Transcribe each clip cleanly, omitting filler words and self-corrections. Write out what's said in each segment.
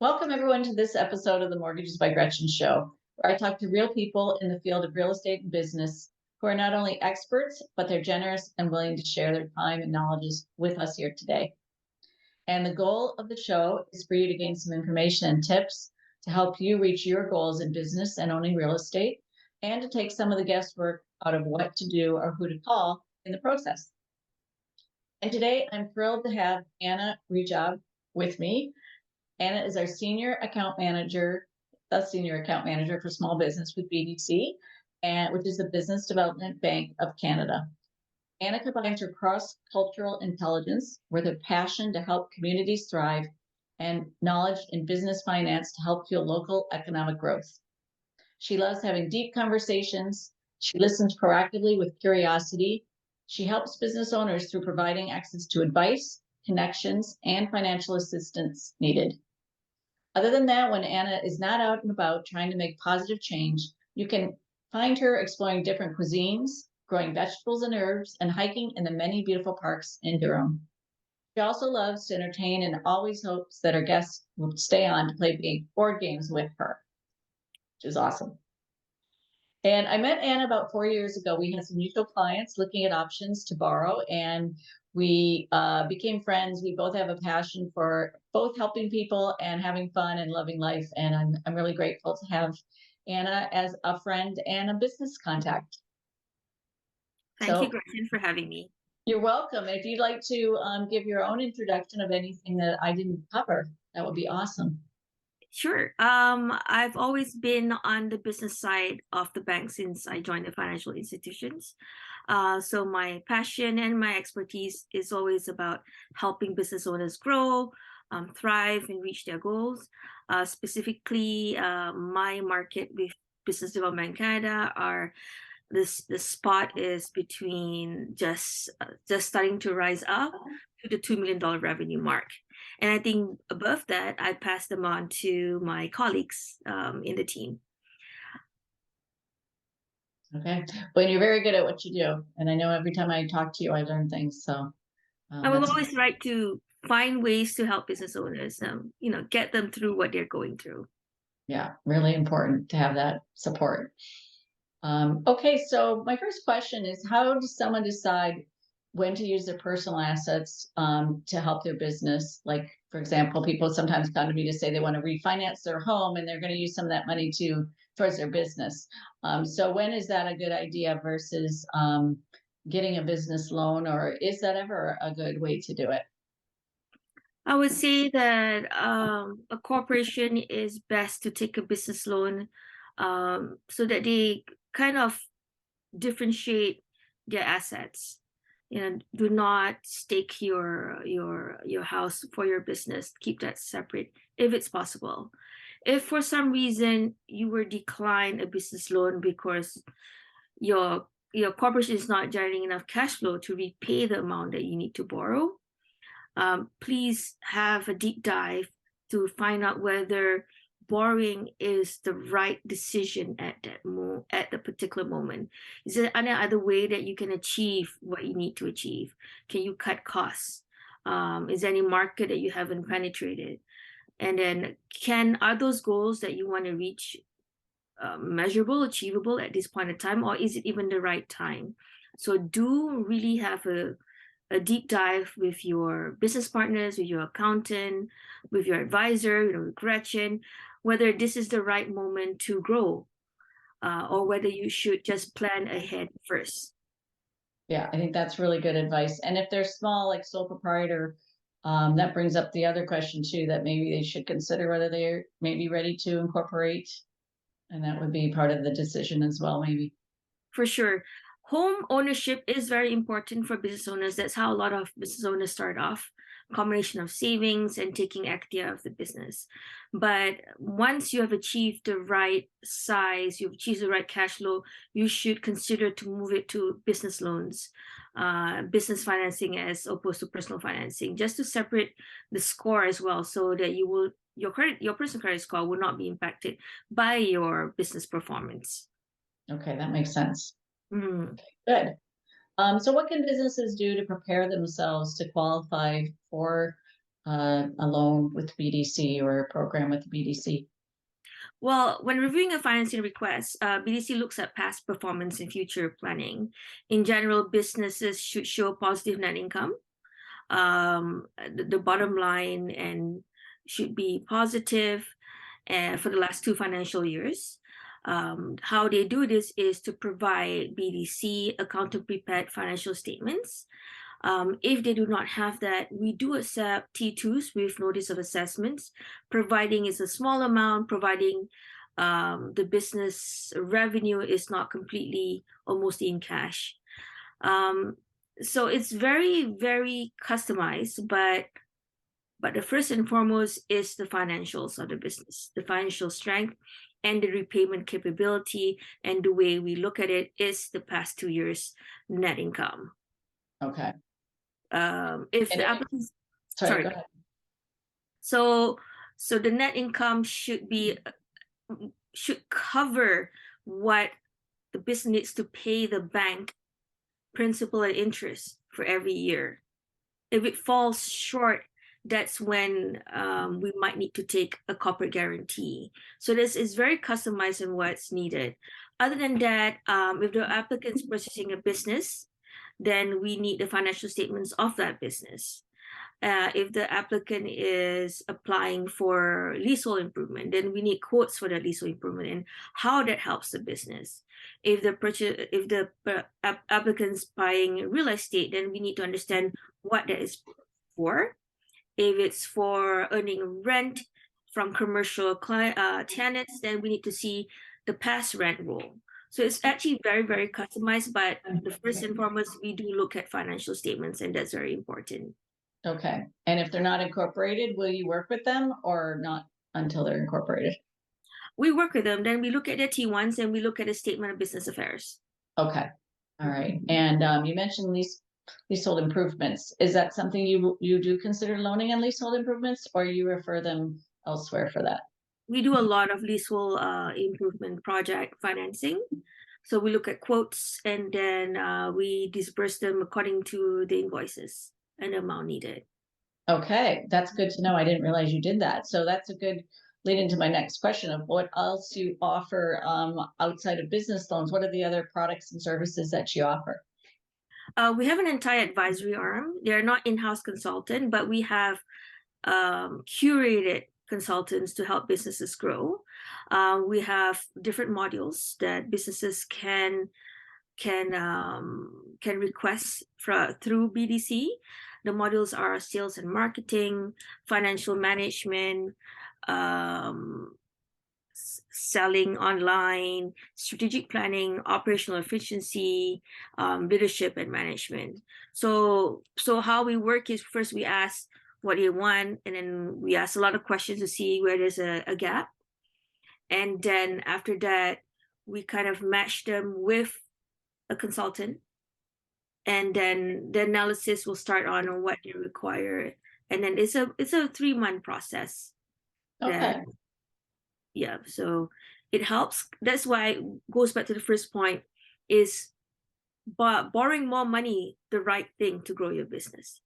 Welcome, everyone, to this episode of the Mortgages by Gretchen show, where I talk to real people in the field of real estate and business who are not only experts, but they're generous and willing to share their time and knowledges with us here today. And the goal of the show is for you to gain some information and tips to help you reach your goals in business and owning real estate, and to take some of the guesswork out of what to do or who to call in the process. And today I'm thrilled to have Anna Rejab with me. Anna is our senior account manager for small business with BDC, which is the Business Development Bank of Canada. Anna combines her cross-cultural intelligence with a passion to help communities thrive and knowledge in business finance to help fuel local economic growth. She loves having deep conversations. She listens proactively with curiosity. She helps business owners through providing access to advice, connections, and financial assistance needed. Other than that, when Anna is not out and about trying to make positive change, you can find her exploring different cuisines, growing vegetables and herbs, and hiking in the many beautiful parks in Durham. She also loves to entertain and always hopes that her guests will stay on to play board games with her, which is awesome. And I met Anna about 4 years ago. We had some mutual clients looking at options to borrow, and we became friends. We both have a passion for both helping people and having fun and loving life. And I'm really grateful to have Anna as a friend and a business contact. Thank you, So Gretchen, for having me. you're welcome. If you'd like to give your own introduction of anything that I didn't cover, that would be awesome. Sure. I've always been on the business side of the bank since I joined the financial institutions. So my passion and my expertise is always about helping business owners grow, thrive, and reach their goals. Specifically, my market with Business Development in Canada are the spot is between just starting to rise up to the $2 million revenue mark. And I think above that, I pass them on to my colleagues in the team. Okay. Well, you're very good at what you do. And I know every time I talk to you, I learn things. So I will that's, always try to find ways to help business owners, get them through what they're going through. yeah, really important to have that support. Okay, so my first question is, how does someone decide when to use their personal assets to help their business? Like, for example, people sometimes come to me to say they want to refinance their home and they're going to use some of that money towards their business. So when is that a good idea versus getting a business loan, or is that ever a good way to do it? I would say that a corporation is best to take a business loan so that they kind of differentiate their assets. Do not stake your house for your business. Keep that separate if it's possible. If for some reason you were declined a business loan because your corporation is not generating enough cash flow to repay the amount that you need to borrow, please have a deep dive to find out whether borrowing is the right decision at the particular moment. Is there any other way that you can achieve what you need to achieve? Can you cut costs? Is there any market that you haven't penetrated? And then are those goals that you want to reach measurable, achievable at this point in time, or is it even the right time? So do really have a deep dive with your business partners, with your accountant, with your advisor, with Gretchen, whether this is the right moment to grow, or whether you should just plan ahead first. Yeah, I think that's really good advice. And if they're small, like sole proprietor, that brings up the other question too, that maybe they should consider whether they're maybe ready to incorporate. And that would be part of the decision as well, maybe. For sure. Home ownership is very important for business owners. That's how a lot of business owners start off, combination of savings and taking equity out of the business. But once you have achieved the right size, you've achieved the right cash flow, you should consider to move it to business loans, business financing as opposed to personal financing, just to separate the score as well, so that your personal credit score will not be impacted by your business performance. Okay, that makes sense. Mm. Good. So what can businesses do to prepare themselves to qualify for a loan with BDC or a program with BDC? Well, when reviewing a financing request, BDC looks at past performance and future planning. In general, businesses should show positive net income. The bottom line and should be positive for the last 2 financial years. How they do this is to provide BDC accountant prepared financial statements. If they do not have that, we do accept T2s with notice of assessments, providing it's a small amount, providing the business revenue is not completely almost in cash. So it's very, very customized, but the first and foremost is the financials of the business, the financial strength and the repayment capability. And the way we look at it is the past 2 years net income. Okay. If And the if- applicants, Sorry, go sorry. ahead. So the net income should cover what the business needs to pay the bank principal and interest for every year. If it falls short, that's when we might need to take a corporate guarantee. So this is very customized in what's needed. Other than that, if the applicant's purchasing a business, then we need the financial statements of that business. If the applicant is applying for leasehold improvement, then we need quotes for the leasehold improvement and how that helps the business. If the applicant's buying real estate, then we need to understand what that is for. If it's for earning rent from commercial tenants, then we need to see the past rent roll. So it's actually very, very customized, but the first and foremost, we do look at financial statements, and that's very important. Okay. And if they're not incorporated, will you work with them or not until they're incorporated? We work with them, then we look at their T1s and we look at a statement of business affairs. Okay. All right. And you mentioned leasehold improvements. Is that something you do consider loaning on leasehold improvements, or you refer them elsewhere for that? We do a lot of leasehold improvement project financing. So we look at quotes and then we disperse them according to the invoices and the amount needed. Okay, that's good to know. I didn't realize you did that. So that's a good lead into my next question of what else you offer outside of business loans. What are the other products and services that you offer? We have an entire advisory arm. They're not in-house consultant, but we have curated consultants to help businesses grow. We have different modules that businesses can request through BDC. The modules are sales and marketing, financial management, selling online, strategic planning, operational efficiency, leadership and management. So how we work is first we ask what they want, and then we ask a lot of questions to see where there's a gap. And then after that, we kind of match them with a consultant. And then the analysis will start on what they require. And then it's a 3-month process. Okay. Yeah, so it helps. That's why it goes back to the first point, is borrowing more money the right thing to grow your business?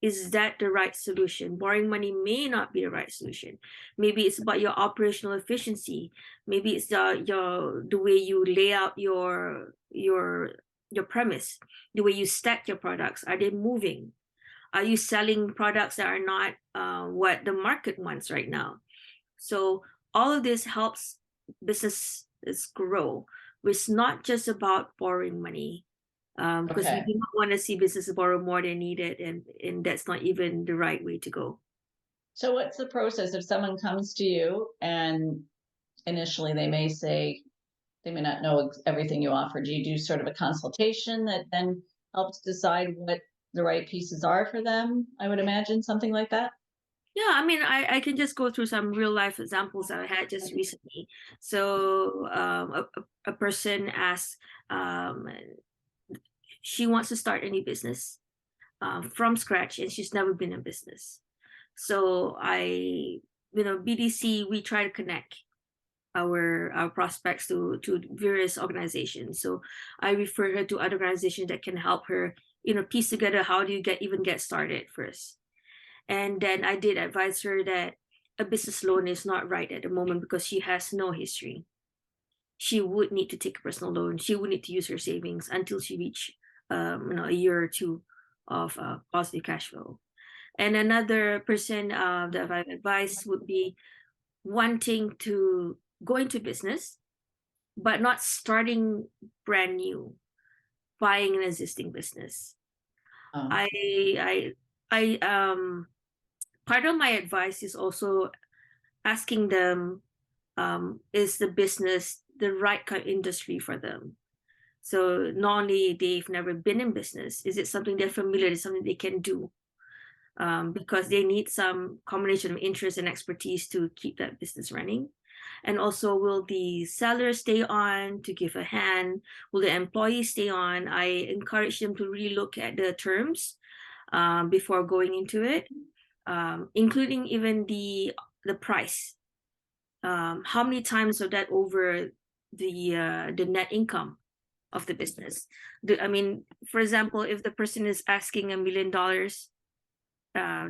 Is that the right solution? Borrowing money may not be the right solution. Maybe it's about your operational efficiency. Maybe it's the way you lay out your premise, the way you stack your products. Are they moving? Are you selling products that are not what the market wants right now? So all of this helps businesses grow. It's not just about borrowing money, because we do not want to see businesses borrow more than needed, and that's not even the right way to go. So what's the process if someone comes to you and initially they may say they may not know everything you offer? Do you do sort of a consultation that then helps decide what the right pieces are for them? I would imagine something like that. Yeah, I mean, I can just go through some real life examples that I had just recently. So a person asked, she wants to start any business from scratch, and she's never been in business. So BDC, we try to connect our prospects to various organizations. So I refer her to other organizations that can help her, piece together how do you even get started first. And then I did advise her that a business loan is not right at the moment because she has no history. She would need to take a personal loan. She would need to use her savings until she reach, a year or two of positive cash flow. And another person that I've advised would be wanting to go into business, but not starting brand new, buying an existing business. Oh, I, part of my advice is also asking them, is the business the right kind of industry for them? So not only they've never been in business, is it something they're familiar, is something they can do? Because they need some combination of interest and expertise to keep that business running. And also, will the seller stay on to give a hand? Will the employees stay on? I encourage them to really look at the terms before going into it, including even the price. How many times of that over the net income of the business? I mean, for example, if the person is asking $1 million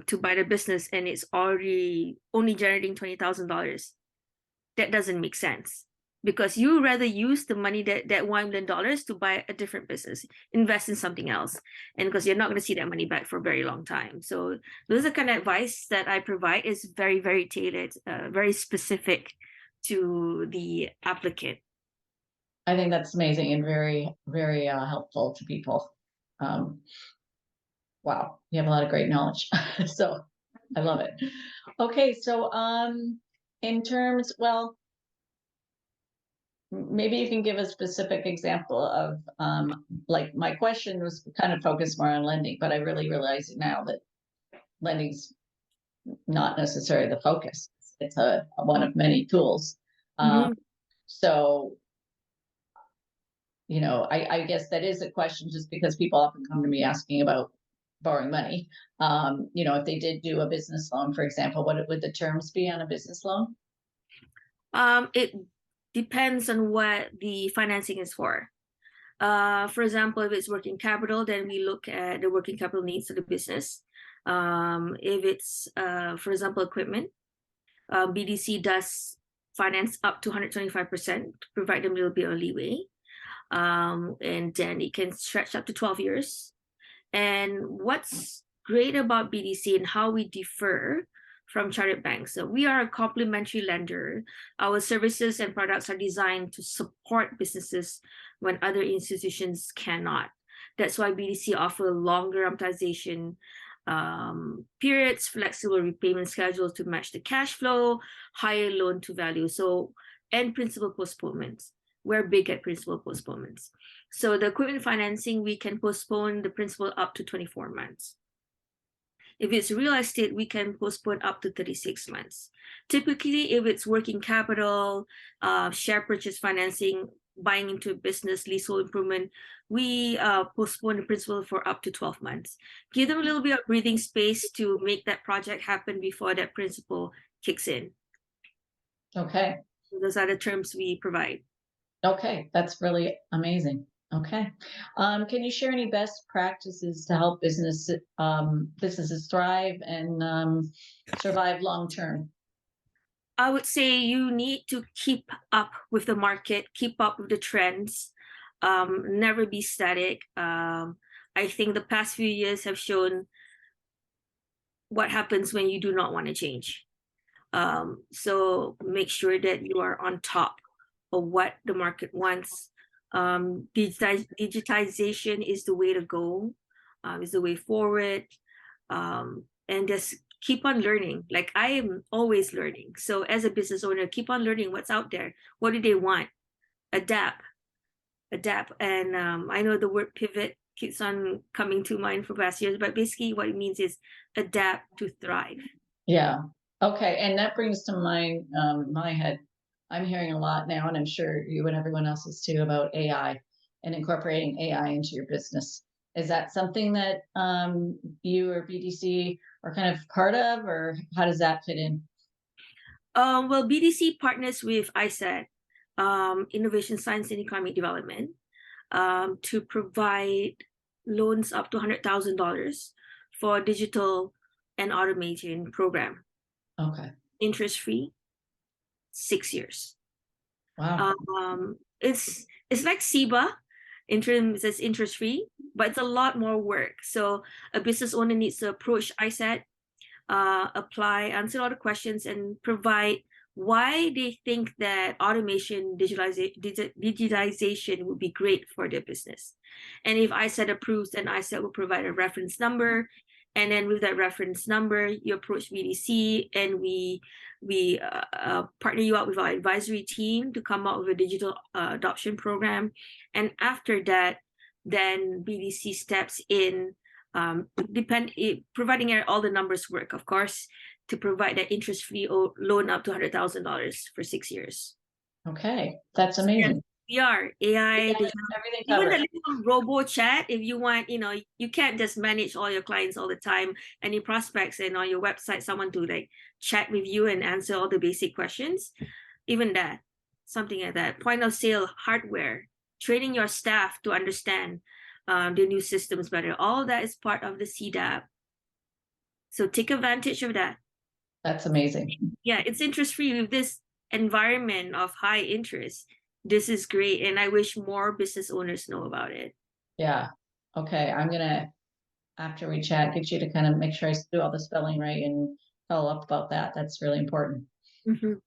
to buy the business and it's already only generating $20,000, that doesn't make sense, because you rather use the money, that $1 million, to buy a different business, invest in something else, and because you're not going to see that money back for a very long time. So those are the kind of advice that I provide, is very, very tailored, very specific to the applicant. I think that's amazing and very, very helpful to people. Wow, you have a lot of great knowledge. So I love it. Okay, so in terms, well, maybe you can give a specific example of like my question was kind of focused more on lending, but I really realize now that lending's not necessarily the focus. It's a one of many tools. Mhm. So I guess that is a question, just because people often come to me asking about borrowing money. If they did do a business loan, for example, what would the terms be on a business loan? It depends on what the financing is for. For example, if it's working capital, then we look at the working capital needs of the business. If it's, for example, equipment, BDC does finance up to 125% to provide them a little bit of leeway. And then it can stretch up to 12 years. And what's great about BDC and how we differ from chartered banks, so we are a complementary lender. Our services and products are designed to support businesses when other institutions cannot. That's why BDC offer longer amortization periods, flexible repayment schedules to match the cash flow, higher loan to value, and principal postponements. We're big at principal postponements. So the equipment financing, we can postpone the principal up to 24 months. If it's real estate, we can postpone up to 36 months. Typically, if it's working capital, share purchase financing, buying into a business, leasehold improvement, we postpone the principal for up to 12 months. Give them a little bit of breathing space to make that project happen before that principal kicks in. Okay. So those are the terms we provide. Okay, that's really amazing. Okay. Can you share any best practices to help businesses thrive and survive long term? I would say you need to keep up with the market, keep up with the trends, never be static. I think the past few years have shown what happens when you do not want to change. So make sure that you are on top of what the market wants. Digitization is the way to go, is the way forward. And just keep on learning. Like, I am always learning. So as a business owner, keep on learning what's out there. What do they want? Adapt. And I know the word pivot keeps on coming to mind for past years, but basically what it means is adapt to thrive. Yeah. Okay. And that brings to mind my head. I'm hearing a lot now, and I'm sure you and everyone else is too, about AI and incorporating AI into your business. Is that something that you or BDC are kind of part of, or how does that fit in? Well, BDC partners with ISET, Innovation, Science, and Economic Development, to provide loans up to $100,000 for digital and automation program. Okay. Interest-free, 6 years. Wow. It's like SIBA in terms it's interest-free, but it's a lot more work. So a business owner needs to approach ISET, apply, answer all the questions, and provide why they think that automation digitalization would be great for their business. And if ISET approves, then ISET will provide a reference number. And then with that reference number, you approach BDC, and we partner you up with our advisory team to come up with a digital adoption program. And after that, then BDC steps in, providing all the numbers work, of course, to provide that interest-free loan up to $100,000 for 6 years. Okay. That's So yes, amazing. we are AI, Yeah, digital, everything even covered. the little robo chat. If you want, you can't just manage all your clients all the time, and your prospects, and on your website, someone to like chat with you and answer all the basic questions. Even that, something like that. Point of sale hardware, training your staff to understand the new systems better. All that is part of the CDAP. So take advantage of that. That's amazing. Yeah, it's interest-free with this environment of high interest. This is great, and I wish more business owners know about it. Yeah. Okay. I'm gonna, after we chat, get you to kind of make sure I do all the spelling right and follow up about that. That's really important. Mhm.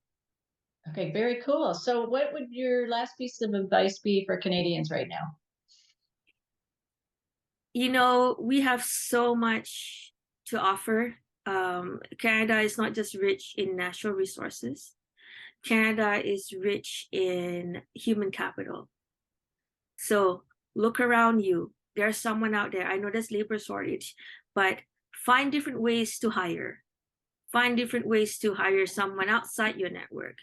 Okay, very cool. So what would your last piece of advice be for Canadians right now? We have so much to offer. Canada is not just rich in natural resources. Canada is rich in human capital. So look around you. There's someone out there. I know there's labor shortage, but find different ways to hire. Find different ways to hire someone outside your network.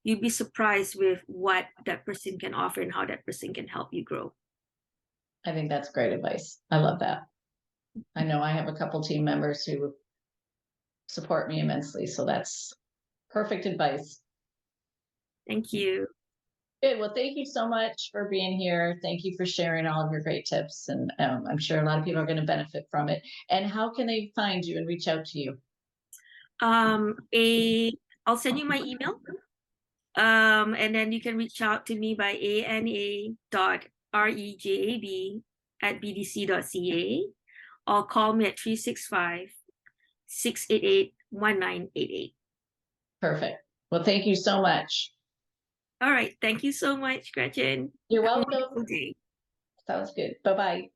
You'd be surprised with what that person can offer and how that person can help you grow. I think that's great advice. I love that. I know I have a couple team members who support me immensely, so that's perfect advice. Thank you. Good. Well, thank you so much for being here. Thank you for sharing all of your great tips, and I'm sure a lot of people are going to benefit from it. And how can they find you and reach out to you? I'll send you my email. And then you can reach out to me by ana.rejab@bdc.ca, or call me at 365-688-1988. Perfect. Well, thank you so much. All right. Thank you so much, Gretchen. You're Have a welcome. wonderful day. Sounds good. Bye bye.